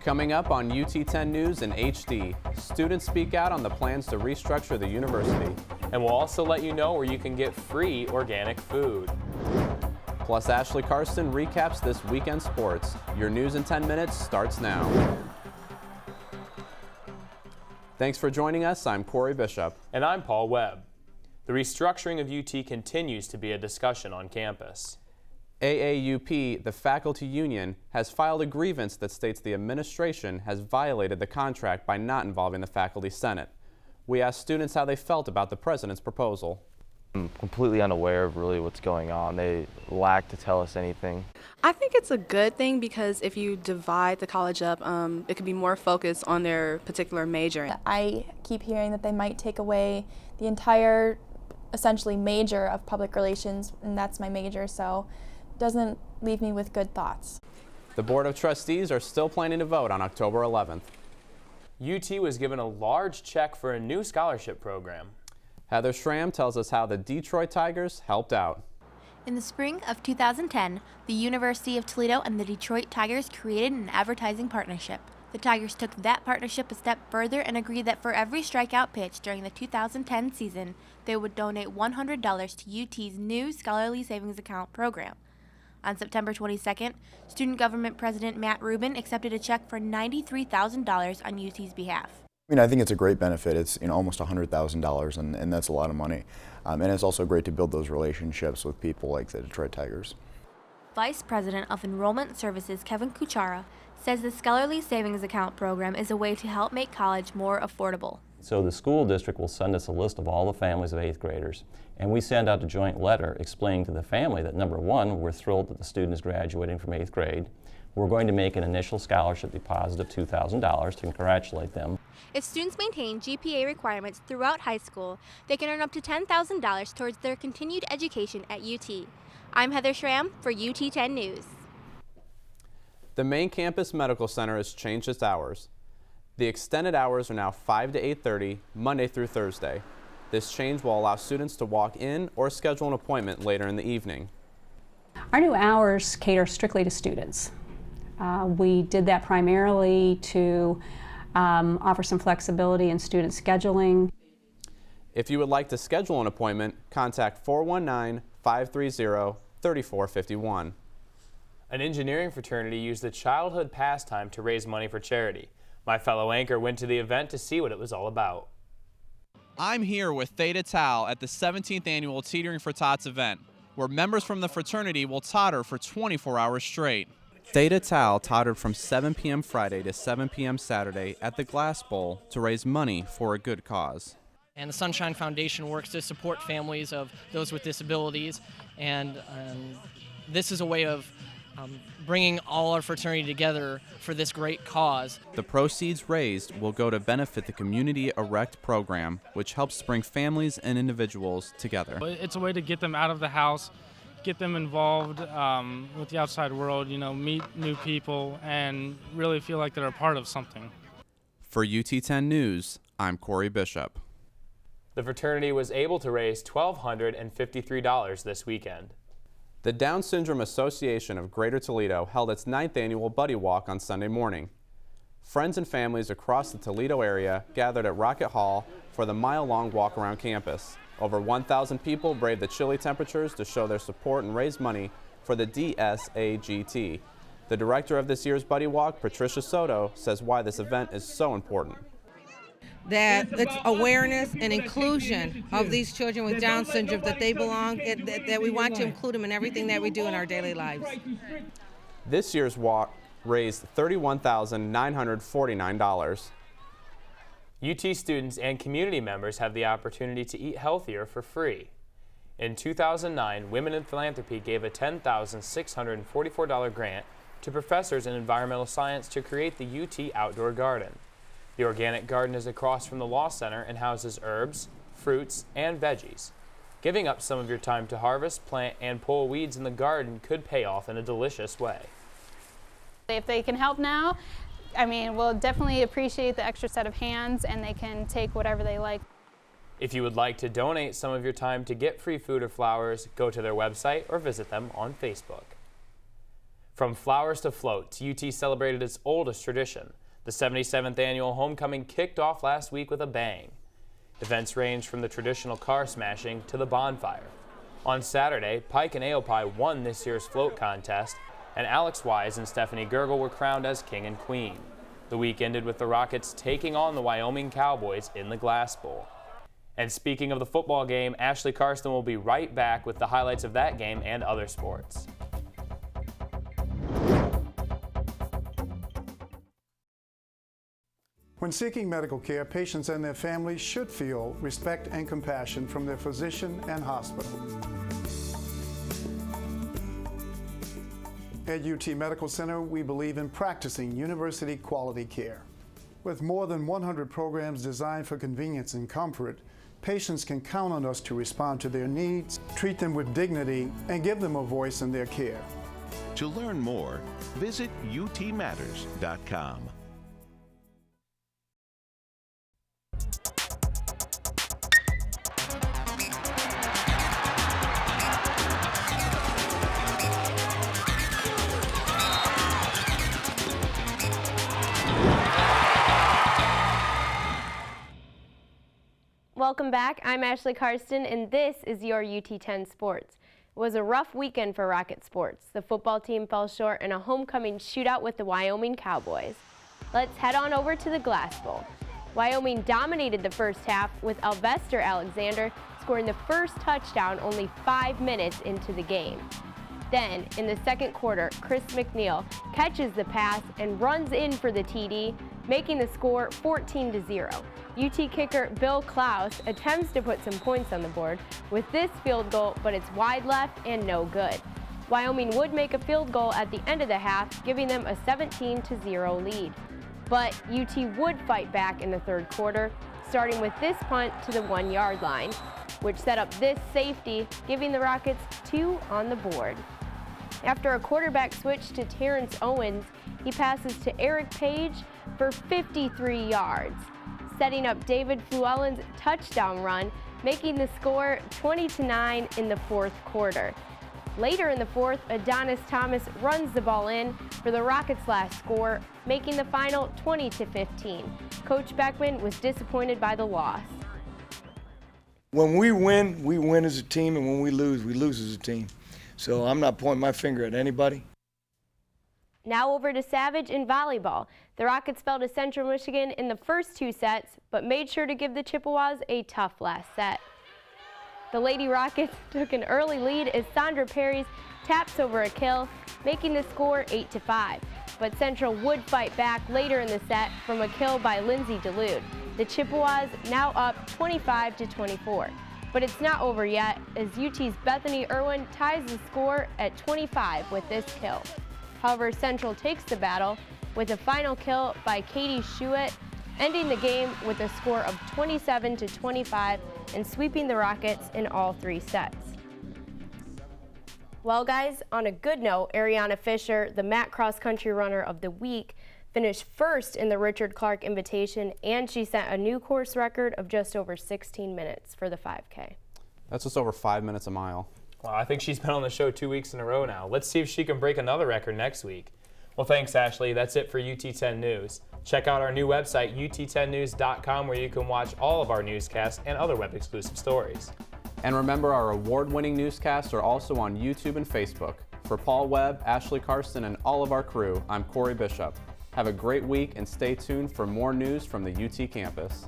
Coming up on UT 10 News in HD, students speak out on the plans to restructure the university. And we'll also let you know where you can get free organic food. Plus, Ashley Karsten recaps this weekend sports. Your news in 10 minutes starts now. Thanks for joining us. I'm Corey Bishop. And I'm Paul Webb. The restructuring of UT continues to be a discussion on campus. AAUP, the faculty union, has filed a grievance that states the administration has violated the contract by not involving the faculty senate. We asked students how they felt about the president's proposal. I'm completely unaware of really what's going on. They lack to tell us anything. I think it's a good thing because if you divide the college up, it could be more focused on their particular major. I keep hearing that they might take away the entire, essentially, major of public relations, and that's my major, so it doesn't leave me with good thoughts. The Board of Trustees are still planning to vote on October 11th. UT was given a large check for a new scholarship program. Heather Schramm tells us how the Detroit Tigers helped out. In the spring of 2010, the University of Toledo and the Detroit Tigers created an advertising partnership. The Tigers took that partnership a step further and agreed that for every strikeout pitch during the 2010 season, they would donate $100 to UT's new Scholarly Savings Account program. On September 22nd, Student Government President Matt Rubin accepted a check for $93,000 on UT's behalf. I think it's a great benefit. It's almost $100,000, and that's a lot of money. And it's also great to build those relationships with people like the Detroit Tigers. Vice President of Enrollment Services Kevin Kuchara says the Scholarly Savings Account program is a way to help make college more affordable. So the school district will send us a list of all the families of 8th graders, and we send out a joint letter explaining to the family that, number one, we're thrilled that the student is graduating from 8th grade. We're going to make an initial scholarship deposit of $2,000 to congratulate them. If students maintain GPA requirements throughout high school, they can earn up to $10,000 towards their continued education at UT. I'm Heather Schramm for UT 10 News. The main campus medical center has changed its hours. The extended hours are now 5 to 8:30, Monday through Thursday. This change will allow students to walk in or schedule an appointment later in the evening. Our new hours cater strictly to students. We did that primarily to offer some flexibility in student scheduling. If you would like to schedule an appointment, contact 419-530-3451. An engineering fraternity used the childhood pastime to raise money for charity. My fellow anchor went to the event to see what it was all about. I'm here with Theta Tau at the 17th annual Teetering for Tots event, where members from the fraternity will totter for 24 hours straight. Theta Tau tottered from 7 p.m. Friday to 7 p.m. Saturday at the Glass Bowl to raise money for a good cause. And the Sunshine Foundation works to support families of those with disabilities, and this is a way of bringing all our fraternity together for this great cause. The proceeds raised will go to benefit the Community Erect program, which helps bring families and individuals together. It's a way to get them out of the house, get them involved with the outside world, meet new people, and really feel like they're a part of something. For UT 10 News, I'm Corey Bishop. The fraternity was able to raise $1,253 this weekend. The Down Syndrome Association of Greater Toledo held its 9th annual Buddy Walk on Sunday morning. Friends and families across the Toledo area gathered at Rocket Hall for the mile-long walk around campus. Over 1,000 people braved the chilly temperatures to show their support and raise money for the DSAGT. The director of this year's Buddy Walk, Patricia Soto, says why this event is so important. That it's awareness and inclusion of these children with Down syndrome, that they belong, that we want to include them in everything that we do in our daily lives. This year's walk raised $31,949. UT students and community members have the opportunity to eat healthier for free. In 2009, Women in Philanthropy gave a $10,644 grant to professors in environmental science to create the UT Outdoor Garden. The organic garden is across from the Law Center and houses herbs, fruits, and veggies. Giving up some of your time to harvest, plant, and pull weeds in the garden could pay off in a delicious way. If they can help now, we'll definitely appreciate the extra set of hands, and they can take whatever they like. If you would like to donate some of your time to get free food or flowers, go to their website or visit them on Facebook. From flowers to floats, UT celebrated its oldest tradition. The 77th annual homecoming kicked off last week with a bang. Events ranged from the traditional car smashing to the bonfire. On Saturday, Pike and Aopai won this year's float contest, and Alex Wise and Stephanie Gergel were crowned as king and queen. The week ended with the Rockets taking on the Wyoming Cowboys in the Glass Bowl. And speaking of the football game, Ashley Karsten will be right back with the highlights of that game and other sports. When seeking medical care, patients and their families should feel respect and compassion from their physician and hospital. At UT Medical Center, we believe in practicing university quality care. With more than 100 programs designed for convenience and comfort, patients can count on us to respond to their needs, treat them with dignity, and give them a voice in their care. To learn more, visit utmatters.com. Welcome back. I'm Ashley Karsten, and this is your UT10 Sports. It was a rough weekend for Rocket sports. The football team fell short in a homecoming shootout with the Wyoming Cowboys. Let's head on over to the Glass Bowl. Wyoming dominated the first half with Alvester Alexander scoring the first touchdown only 5 minutes into the game. Then, in the second quarter, Chris McNeil catches the pass and runs in for the TD, making the score 14-0. UT kicker Bill Klaus attempts to put some points on the board with this field goal, but it's wide left and no good. Wyoming would make a field goal at the end of the half, giving them a 17-0 lead. But UT would fight back in the third quarter, starting with this punt to the 1-yard line, which set up this safety, giving the Rockets 2 on the board. After a quarterback switch to Terrence Owens, he passes to Eric Page for 53 yards, setting up David Fluellen's touchdown run, making the score 20-9 in the fourth quarter. Later in the fourth, Adonis Thomas runs the ball in for the Rockets' last score, making the final 20-15. Coach Beckman was disappointed by the loss. When we win as a team, and when we lose as a team. So I'm not pointing my finger at anybody. Now over to Savage in volleyball. The Rockets fell to Central Michigan in the first 2 sets, but made sure to give the Chippewas a tough last set. The Lady Rockets took an early lead as Sandra Perry's taps over a kill, making the score 8-5. But Central would fight back later in the set from a kill by Lindsay Delude. The Chippewas now up 25-24. But it's not over yet, as UT's Bethany Irwin ties the score at 25 with this kill. However, Central takes the battle with a final kill by Katie Schuett, ending the game with a score of 27-25 and sweeping the Rockets in all 3 sets. Well, guys, on a good note, Ariana Fisher, the MAC Cross Country Runner of the Week, finished first in the Richard Clark Invitation, and she set a new course record of just over 16 minutes for the 5K. That's just over 5 minutes a mile. Well, I think she's been on the show 2 weeks in a row now. Let's see if she can break another record next week. Well, thanks, Ashley. That's it for UT10 News. Check out our new website, ut10news.com, where you can watch all of our newscasts and other web-exclusive stories. And remember, our award-winning newscasts are also on YouTube and Facebook. For Paul Webb, Ashley Karsten, and all of our crew, I'm Corey Bishop. Have a great week and stay tuned for more news from the UT campus.